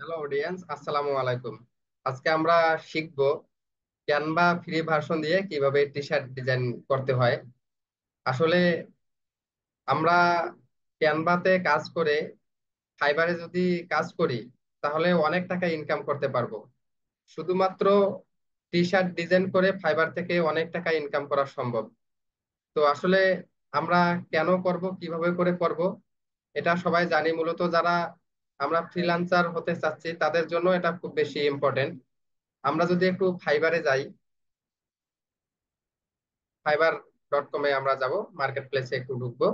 Hello audience, আসসালামু আলাইকুম। আজকে আমরা শিখবো ক্যানভা ফ্রি ভার্সন দিয়ে কিভাবে টি শার্ট ডিজাইন করতে হয়। আসলে আমরা ক্যানভাতে কাজ করে ফাইবারে যদি কাজ করি তাহলে অনেক টাকা ইনকাম করতে পারবো। শুধুমাত্র টি শার্ট ডিজাইন করে ফাইবার থেকে অনেক টাকা ইনকাম করা সম্ভব। তো আসলে আমরা কেন করব, কিভাবে করে করব, এটা সবাই জানি। মূলত যারা আমরা ফ্রিল্যান্সার হতে চাচ্ছি তাদের জন্য এটা খুব বেশি ইম্পর্টেন্ট। আমরা যদি একটু ফাইবারে যাই, fiverr.com এ আমরা যাব, মার্কেট প্লেসে একটু ঢুকবো।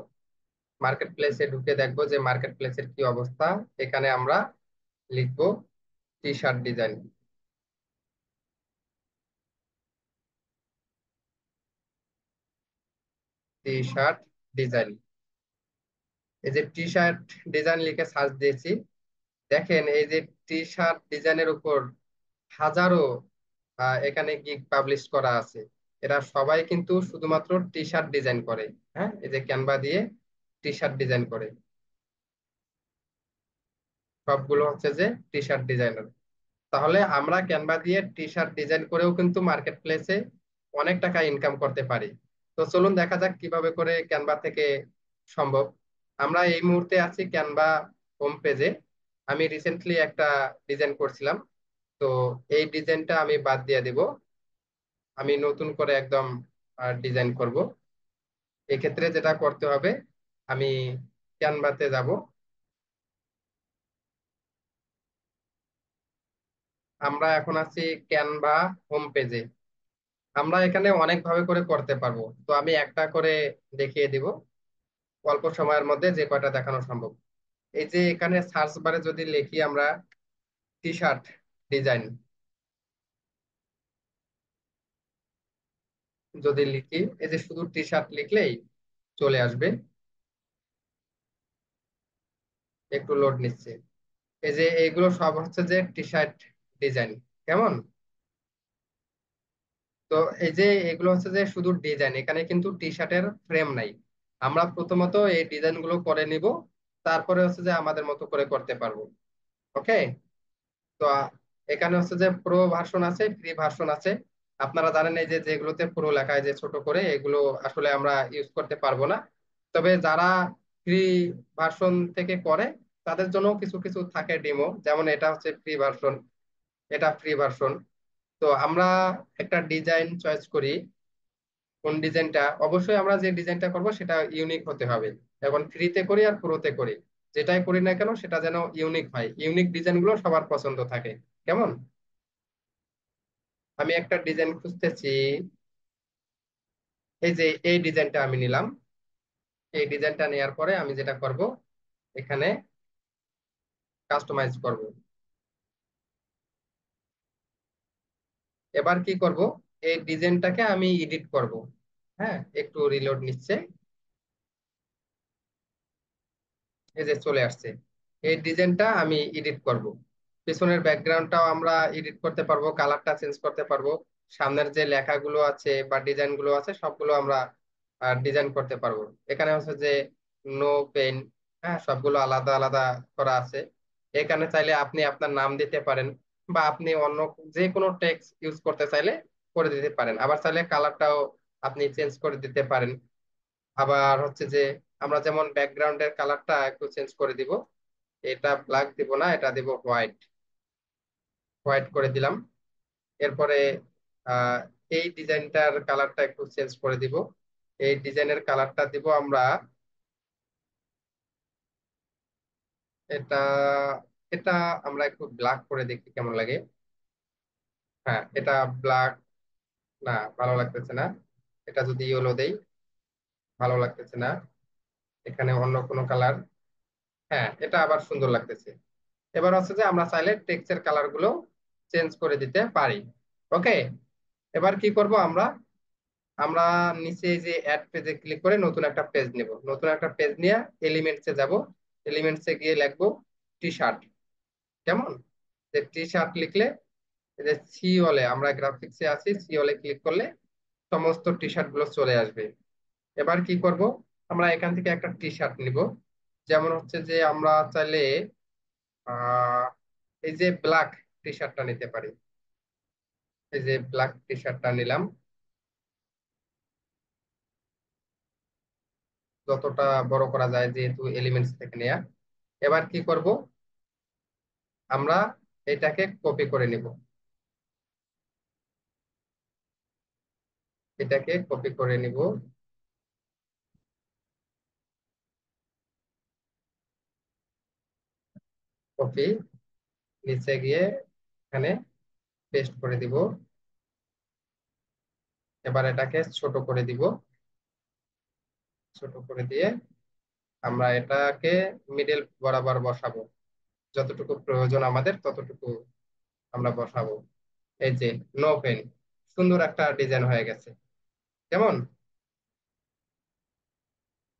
মার্কেট প্লেসে ঢুকে দেখবো যে মার্কেট প্লেসের কি অবস্থা। এখানে আমরা লিখবো T shirt design. T shirt design, এই যে টি শার্ট ডিজাইন লিখে সার্চ দিয়েছি। দেখেন এই যে টি শার্ট ডিজাইনের উপর হাজারো এখানে গিগ পাবলিশ করা আছে। এরা সবাই কিন্তু শুধুমাত্র টি শার্ট ডিজাইন করে। হ্যাঁ, এই যে ক্যানভা দিয়ে টি শার্ট ডিজাইন করে, সবগুলো হচ্ছে যে টি শার্ট ডিজাইনার। তাহলে আমরা ক্যানভা দিয়ে টি শার্ট ডিজাইন করেও কিন্তু মার্কেট প্লেসে অনেক টাকা ইনকাম করতে পারি। তো চলুন দেখা যাক কিভাবে করে ক্যানভা থেকে সম্ভব। আমরা এই মুহূর্তে আছি ক্যানভা হোম পেজে। আমি রিসেন্টলি একটা ডিজাইন করছিলাম, তো এই ডিজাইনটা আমি বাদ দিয়ে দিব। আমি নতুন করে একদম ডিজাইন করব। এক্ষেত্রে যেটা করতে হবে, আমি ক্যানভাতে যাব। আমরা এখন আছি ক্যানভা হোম পেজে। আমরা এখানে অনেক ভাবে করে করতে পারবো, তো আমি একটা করে দেখিয়ে দিব অল্প সময়ের মধ্যে যে কয়টা দেখানো সম্ভব। এই যে এখানে সার্চ বারে যদি লিখি আমরা টি শার্ট ডিজাইন, যদি লিখি এই যে শুধু টি শার্ট লিখলেই চলে আসবে। একটু লোড নিচ্ছে। এই যে এইগুলো সব হচ্ছে যে টি শার্ট ডিজাইন। কেমন? তো এই যে এগুলো হচ্ছে যে শুধু ডিজাইন, এখানে কিন্তু টি শার্টের ফ্রেম নাই। আমরা প্রথমত এই ডিজাইন গুলো করে নিব, তারপরে হচ্ছে যে আমাদের মতো করে করতে পারবো। ওকে। তো এখানে হচ্ছে যে প্রো ভার্সন আছে, ফ্রি ভার্সন আছে। আপনারা জানেন এই যে যেগুলোতে প্রো লেখা, যে ছোট করে, এগুলো আসলে আমরা ইউজ করতে পারবো না। তবে যারা ফ্রি ভার্সন থেকে করে তাদের জন্য কিছু কিছু থাকে ডেমো, যেমন এটা হচ্ছে ফ্রি ভার্সন, এটা ফ্রি ভার্সন। তো আমরা একটা ডিজাইন চয়েস করি। কোন ডিজাইনটা, অবশ্যই আমরা যে ডিজাইনটা করব সেটা ইউনিক হতে হবে। এখন ফ্রিতে করি আর প্রোতে করি, যেটাই করি না কেন সেটা যেন ইউনিক হয়। ইউনিক ডিজাইন গুলো সবার পছন্দ থাকে। কেমন? আমি একটা ডিজাইন খুঁজতেছি। এই যে এই ডিজাইনটা আমি নিলাম। এই ডিজাইনটা নেওয়ার পরে আমি যেটা করব, এখানে কাস্টমাইজ করব। এবার কি করব, এই ডিজাইনটাকে আমি এডিট করব। হ্যাঁ, একটু রিলোড নিচ্ছে। এই যে চলে আসছে। এই ডিজাইনটা আমি এডিট করব। পিছনের ব্যাকগ্রাউন্ডটাও আমরা এডিট করতে পারবো, কালারটা চেঞ্জ করতে পারবো। সামনের যে লেখাগুলো আছে বা ডিজাইন গুলো আছে সবগুলো আমরা ডিজাইন করতে পারবো। এখানে হচ্ছে যে নো পেন, হ্যাঁ, সবগুলো আলাদা আলাদা করা আছে। এখানে চাইলে আপনি আপনার নাম দিতে পারেন, বা আপনি অন্য যে কোনো টেক্সট ইউজ করতে চাইলে করে দিতে পারেন। আবার চাইলে কালারটাও আপনি চেঞ্জ করে দিতে পারেন। আবার হচ্ছে যে আমরা যেমন ব্যাকগ্রাউন্ডের কালারটা একটু চেঞ্জ করে দিব। এটা ব্ল্যাক দিব না, এটা দিব হোয়াইট। হোয়াইট করে দিলাম। এরপরে আহ এই ডিজাইনটার কালারটা একটু চেঞ্জ করে দিব। এই ডিজাইনের কালারটা দিব আমরা, এটা এটা আমরা একটু ব্ল্যাক করে দেখি কেমন লাগে। হ্যাঁ, এটা ব্ল্যাক না, ভালো লাগতেছে না। এটা যদি ইয়েলো দেই, ভালো লাগতেছে না। এখানে অন্য কোনো কালার, হ্যাঁ, এটা আবার সুন্দর লাগতেছে। এবার হচ্ছে যে আমরা চাইলে টেক্সটের কালার গুলো চেঞ্জ করে দিতে পারি। ওকে। এবার কি করব আমরা, আমরা নিচে এই যে অ্যাড পেজে ক্লিক করে নতুন একটা পেজ নেব। নতুন একটা পেজ নিয়ে এলিমেন্টসে যাব। এলিমেন্টসে গিয়ে লিখবো টি শার্ট। কেমন? যে টি শার্ট লিখলে এই যে সি অলে, আমরা গ্রাফিক্সে আছি, সি অলে ক্লিক করলে সমস্ত টি শার্ট গুলো চলে আসবে। এবার কি করব, আমরা এখান থেকে একটা টি শার্ট নিব। যেমন হচ্ছে যে আমরা চাইলে আহ এই যে ব্ল্যাক টি শার্টটা নিতে পারি। এই যে ব্ল্যাক টি শার্টটা নিলাম, যতটা বড় করা যায় যেহেতু এলিমেন্টস থেকে নেয়া। এবার কি করব, আমরা এটাকে কপি করে নিব, এটাকে কপি করে নিব, কপি, নিচে গিয়ে এখানে পেস্ট করে দিব। এবার এটাকে ছোট করে দিব, ছোট করে দিয়ে আমরা এটাকে মিডল বরাবর বসাবো, যতটুকু প্রয়োজন আমাদের ততটুকু আমরা বসাবো। এই যে নো পেন, সুন্দর একটা ডিজাইন হয়ে গেছে। কেমন?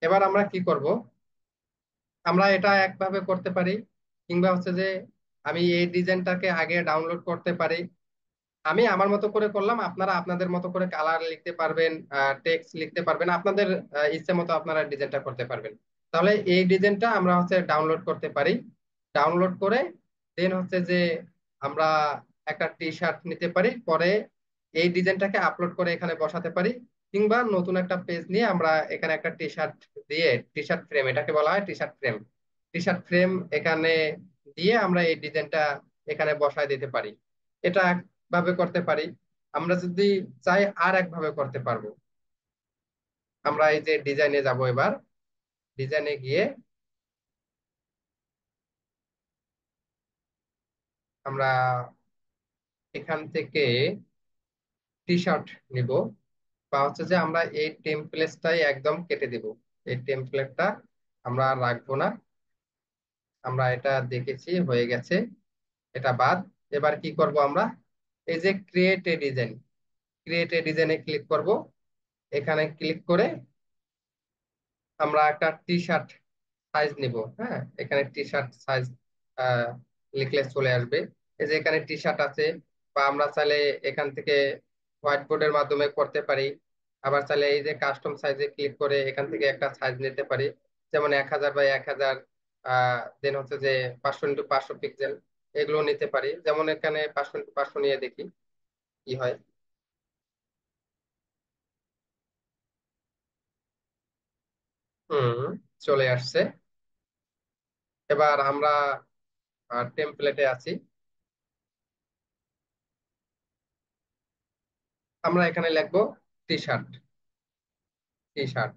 এবার আমরা কি করব, আমরা এটা একভাবে করতে পারি, কিংবা হচ্ছে যে আমি এই ডিজাইনটাকে আগে ডাউনলোড করতে পারি। আমি আমার মতো করে করলাম, আপনারা আপনাদের মতো করে কালার লিখতে পারবেন, টেক্সট লিখতে পারবেন, আপনাদের ইচ্ছে মতো আপনারা ডিজাইনটা করতে পারবেন। তাহলে এই ডিজাইনটা আমরা হচ্ছে ডাউনলোড করতে পারি। ডাউনলোড করে দেন হচ্ছে যে আমরা একটা টি শার্ট নিতে পারি, পরে এই ডিজাইনটাকে আপলোড করে এখানে বসাতে পারি। কিংবা নতুন একটা পেজ নিয়ে আমরা এখানে একটা টি শার্ট দিয়ে, টি শার্ট ফ্রেম এটাকে বলা হয়, টি শার্ট ফ্রেম, টি শার্ট ফ্রেম এখানে দিয়ে আমরা এই ডিজাইনটা এখানে বসায় দিতে পারি। এটা ভাবে করতে পারি। আমরা যদি চাই আর একভাবে করতে পারবো। আমরা এই যে ডিজাইনে যাব, এবার ডিজাইনে গিয়ে আমরা এখান থেকে টি শার্ট নিব, বা হচ্ছে যে আমরা এই টেমপ্লেটটাই একদম কেটে দিব। এই টেমপ্লেটটা আমরা আর রাখবো না, আমরা এটা দেখেছি হয়ে গেছে, এটা বাদ। এবার কি করব আমরা, এই যে create a design, create a ডিজাইনে ক্লিক করব। এখানে ক্লিক করে আমরা একটা টি শার্ট সাইজ নিব। হ্যাঁ, এখানে টি শার্ট সাইজ লিখলে চলে আসবে। এই যে এখানে টি শার্ট আছে, বা আমরা চাইলে এখান থেকে হোয়াইট বোর্ডের মাধ্যমে করতে পারি। আবার চাইলে এই যে কাস্টম সাইজে ক্লিক করে এখান থেকে একটা সাইজ নিতে পারি, যেমন 1000 বাই 1000, দেন হচ্ছে যে 500 × 500 পিক্সেল, এগুলো নিতে পারি। যেমন এখানে 500 × 500 নিয়ে দেখি কি হয়। হুম, চলে আসছে। এবার আমরা টেমপ্লেটে আছি, আমরা এখানে লিখবো টি শার্ট, টি শার্ট।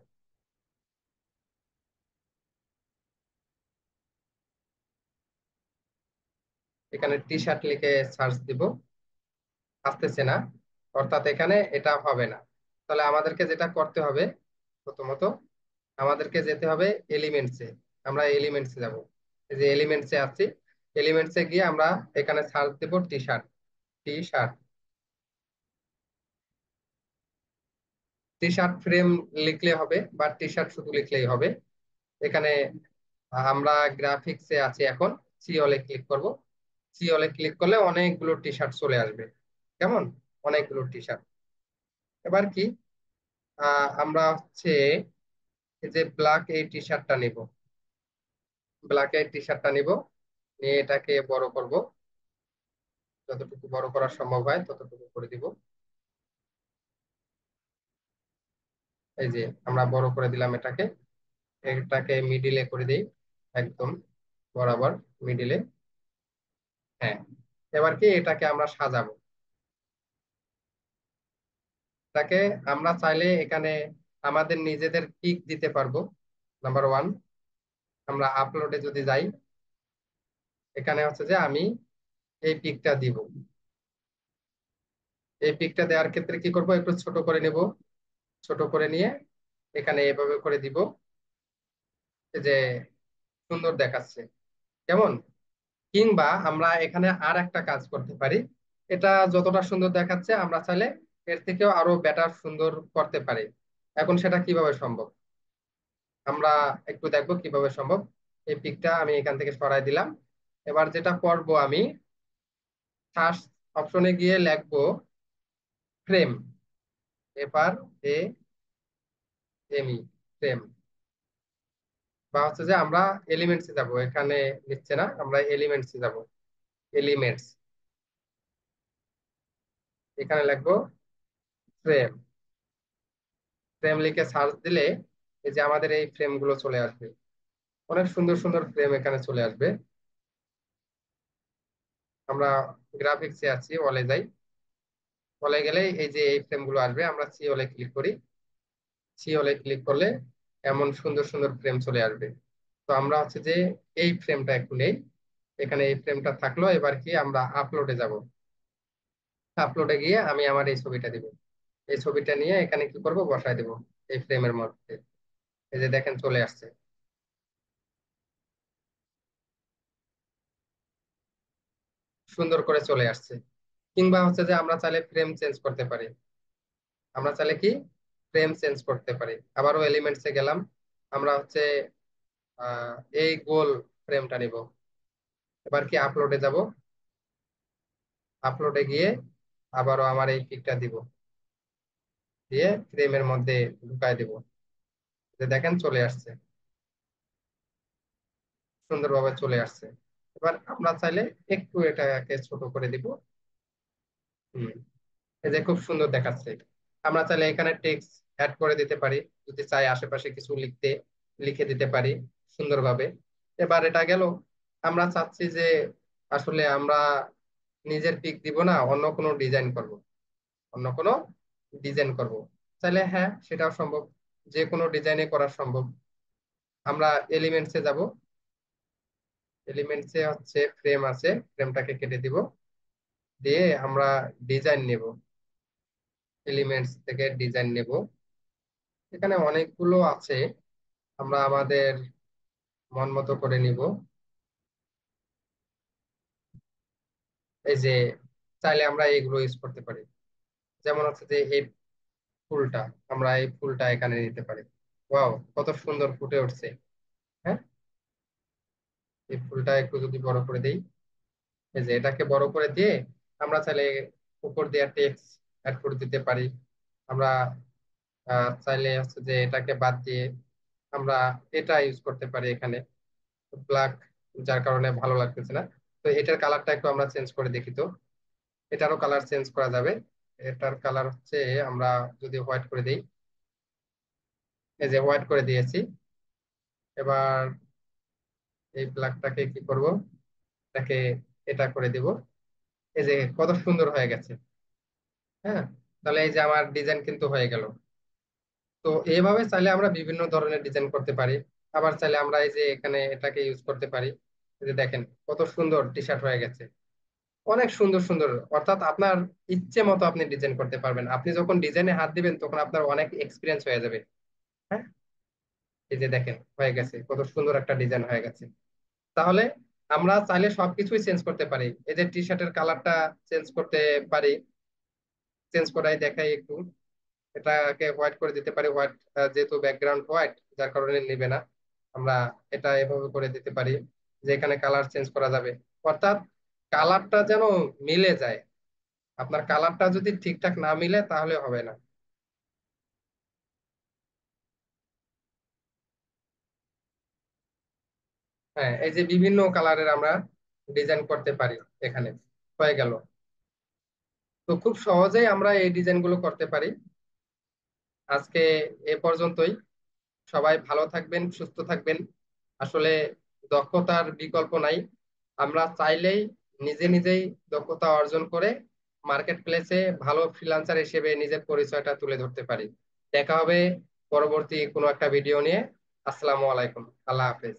এখানে টি শার্ট লিখে সার্চ দিব, আসতেছে না, অর্থাৎ এখানে এটা হবে না। তাহলে আমাদেরকে যেটা করতে হবে, প্রথমত আমাদেরকে যেতে হবে এলিমেন্টসে। আমরা এলিমেন্টসে যাব, এই যে এলিমেন্টসে আছি, এলিমেন্টসে গিয়ে আমরা এখানে সার্চ দেব T shirt, T shirt, T shirt frame লিখলে হবে, বা টি শার্ট শুধু লিখলেই হবে। এখানে আমরা গ্রাফিক্সে আছি এখন, সি অলে ক্লিক করব। সি অলে ক্লিক করলে অনেকগুলো টি শার্ট চলে আসবে। কেমন? অনেকগুলো টি শার্ট। এবার কি, আমরা হচ্ছে এই যে ব্ল্যাক এই টি শার্টটা নিব, ব্ল্যাক এই টি শার্টটা নিব, নিয়ে এটাকে বড় করব, যতটুকু বড় করা সম্ভব হয় ততটুকু করে দিব। এই যে আমরা বড় করে দিলাম এটাকে, এটাকে মিডিলে করে দিই, একদম বরাবর মিডিলে। হ্যাঁ, এবার কি এটাকে আমরা সাজাবো, এটাকে আমরা চাইলে এখানে আমাদের নিজেদের পিক দিতে পারবো। নাম্বার ওয়ান, আমরা আপলোডে যদি যাই, এখানে হচ্ছে যে আমি এই পিকটা দিব। এই পিকটা দেওয়ার ক্ষেত্রে কি করব, একটু ছোট করে নেব, ছোট করে নিয়ে এখানে এভাবে করে দিব, এই যে সুন্দর দেখাচ্ছে। কেমন? কিংবা আমরা এখানে আর একটা কাজ করতে পারি, এটা যতটা সুন্দর দেখাচ্ছে আমরা চাইলে এর থেকেও আরো বেটার সুন্দর করতে পারি। এখন সেটা কিভাবে সম্ভব, আমরা একটু দেখবো কিভাবে সম্ভব। এই পিকটা আমি এখান থেকে সরাই দিলাম। এবার যেটা করব, আমি সার্চ অপশনে গিয়ে লিখবো frame, FR A M E, frame. বা হচ্ছে যে আমরা এলিমেন্টসে যাব, এখানে নিচ্ছে না, আমরা এলিমেন্টসে যাব। এলিমেন্টস, এখানে লিখবো ফ্রেম। ফ্রেম লিখে সার্চ দিলে এই যে আমাদের এই ফ্রেম গুলো চলে আসবে। অনেক সুন্দর সুন্দর ফ্রেম এখানে চলে আসবে। আমরা গ্রাফিক্সে আছি, ওয়ালে যাই। ওয়ালে গেলে এই যে এই ফ্রেম গুলো আসবে, আমরা সি ওয়ালে ক্লিক করি। সি ওয়ালে ক্লিক করলে এমন সুন্দর সুন্দর ফ্রেম চলে আসবে। তো আমরা হচ্ছে যে এই ফ্রেমটা একটু নেই। এখানে এই ফ্রেমটা থাকলো, এবার কি আমরা আপলোডে যাব। আপলোডে গিয়ে আমি আমার এই ছবিটা দিব। এই ছবিটা নিয়ে এখানে কি করব, বসায় দেব এই ফ্রেমের মধ্যে। এই যে দেখেন চলে আসছে, সুন্দর করে চলে আসছে। কিংবা হচ্ছে যে আমরা চাইলে ফ্রেম চেঞ্জ করতে পারি। আমরা চাইলে কি ফ্রেম চেঞ্জ করতে পারি। আবারও এলিমেন্টসে গেলাম। আমরা হচ্ছে আহ এই গোল ফ্রেমটা নিব। এবার কি আপলোডে যাব। আপলোডে গিয়ে আবারও আমার এই পিকটা দিব, দিয়ে ফ্রেমের মধ্যে ঢুকাই দিব। যে দেখেন চলে আসছে, সুন্দরভাবে চলে আসছে। এবার আমরা চাইলে একটু এটাকে ছোট করে দিব। হুম, এই যে খুব সুন্দর দেখাচ্ছে। আমরা চাইলে এখানে টেক্সট অ্যাড করে দিতে পারি। যদি চাই আশেপাশে কিছু লিখতে, লিখে দিতে পারি সুন্দরভাবে। এবার এটা গেল। আমরা চাচ্ছি যে আসলে আমরা নিজের পিক দিব না, অন্য কোনো ডিজাইন করব। অন্য কোনো ডিজাইন করব চাইলে, হ্যাঁ সেটাও সম্ভব। যে কোনো ডিজাইনে করা সম্ভব। আমরা এলিমেন্টসে যাব। এলিমেন্টসে হচ্ছে ফ্রেম আছে, ফ্রেমটাকে কেটে দিব। দিয়ে আমরা ডিজাইন নেব। এলিমেন্টস থেকে ডিজাইন নেব। এখানে অনেকগুলো আছে, আমরা আমাদের মন মতো করে নিব। এই যে চাইলে আমরা এইগুলো ইউজ করতে পারি। যেমন হচ্ছে যে এই ফুলটা, আমরা এই ফুলটা এখানে নিতে পারি। ওয়াও, কত সুন্দর ফুটে উঠছে। হ্যাঁ, এই ফুলটা একটু যদি বড় করে দেই। এই যে এটাকে বড় করে দিয়ে আমরা চাইলে উপর দিয়ে টেক্সট অ্যাড করে দিতে পারি। আমরা চাইলে হচ্ছে যে এটাকে বাদ দিয়ে আমরা এটা ইউজ করতে পারি এখানে, ব্ল্যাক, যার কারণে ভালো লাগতেছে না। তো এটার কালারটা একটু আমরা চেঞ্জ করে দেখি তো। এটারও কালার চেঞ্জ করা যাবে। এটার কালার হচ্ছে আমরা যদি হোয়াইট করে দিই। এই যে হোয়াইট করে দিয়েছি। এবার এই ব্ল্যাকটাকে কি করব, এটাকে এটা করে দিব। এই যে কত সুন্দর হয়ে গেছে। হ্যাঁ, তাহলে এই যে আমার ডিজাইন কিন্তু হয়ে গেল। তো এইভাবে চাইলে আমরা বিভিন্ন ধরনের ডিজাইন করতে পারি। আবার চাইলে আমরা এই যে এখানে এটাকে ইউজ করতে পারি। এই যে দেখেন কত সুন্দর টি শার্ট হয়ে গেছে। অনেক সুন্দর সুন্দর, অর্থাৎ আপনার ইচ্ছে মতো আপনি ডিজাইন করতে পারবেন। আপনি যখন ডিজাইনে হাত দিবেন তখন আপনার অনেক এক্সপিরিয়েন্স হয়ে যাবে। হ্যাঁ, এই যে দেখেন হয়ে গেছে, কত সুন্দর একটা ডিজাইন হয়ে গেছে। তাহলে আমরা চাইলে সবকিছুই চেঞ্জ করতে পারি। এই যে টি শার্টের কালারটা চেঞ্জ করতে পারি। চেঞ্জ করাই দেখাই একটু। এটাকে হোয়াইট করে দিতে পারি। হোয়াইট, যেহেতু ব্যাকগ্রাউন্ড হোয়াইট, যার কারণে নেবে না। আমরা এটা এভাবে করে দিতে পারি যে এখানে কালার চেঞ্জ করা যাবে। অর্থাৎ কালারটা যেন মিলে যায়। আপনার কালারটা যদি ঠিকঠাক না মিলে তাহলে হবে না। হ্যাঁ, এই যে বিভিন্ন কালারের আমরা ডিজাইন করতে পারি এখানে। হয়ে গেল। তো খুব সহজেই আমরা এই ডিজাইন গুলো করতে পারি। আজকে এ পর্যন্তই। সবাই ভালো থাকবেন, সুস্থ থাকবেন। আসলে দক্ষতার বিকল্প নাই। আমরা চাইলেই নিজে নিজেই দক্ষতা অর্জন করে মার্কেট প্লেসে ভালো ফ্রিল্যান্সার হিসেবে নিজের পরিচয়টা তুলে ধরতে পারি। দেখা হবে পরবর্তী কোনো একটা ভিডিও নিয়ে। আসসালামু আলাইকুম, আল্লাহ হাফেজ।